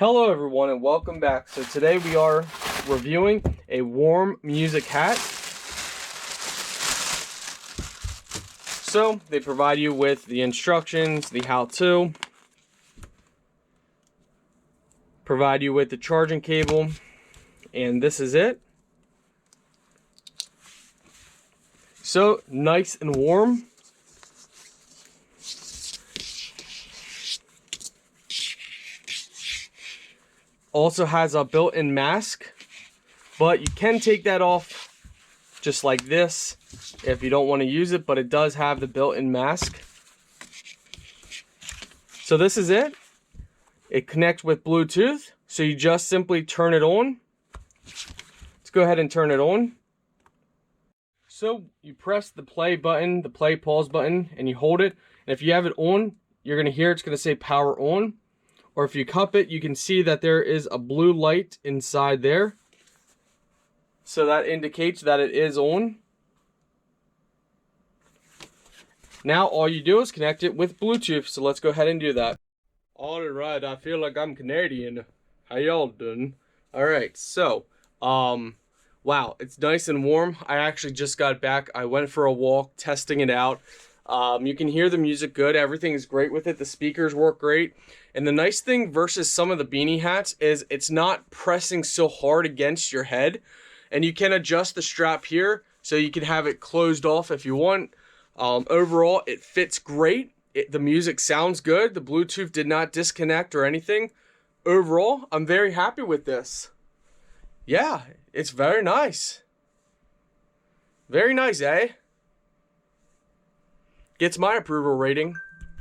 Hello everyone and welcome back. So today we are reviewing a warm music hat. So they provide you with the instructions, the how-to, provide you with the charging cable, and this is it. So nice and warm. Also has a built-in mask, but you can take that off just like this if you don't want to use it, but it does have the built-in mask. So this is it. It connects with Bluetooth, so you just simply turn it on. Let's go ahead and turn it on. So you press the play button, the play pause button, and you hold it. And if you have it on, you're going to hear it's going to say power on. Or if you cup it, you can see that there is a blue light inside there. So that indicates that it is on. Now all you do is connect it with Bluetooth. So let's go ahead and do that. Alright, I feel like I'm Canadian. How y'all doing? Alright, so, wow, it's nice and warm. I actually just got back. I went for a walk, testing it out. You can hear the music good. Everything is great with it. The speakers work great. And the nice thing versus some of the Beanie hats is it's not pressing so hard against your head. And you can adjust the strap here so you can have it closed off if you want. Overall, it fits great. The music sounds good. The Bluetooth did not disconnect or anything. Overall, I'm very happy with this. Yeah, it's very nice. Very nice, eh? Gets my approval rating.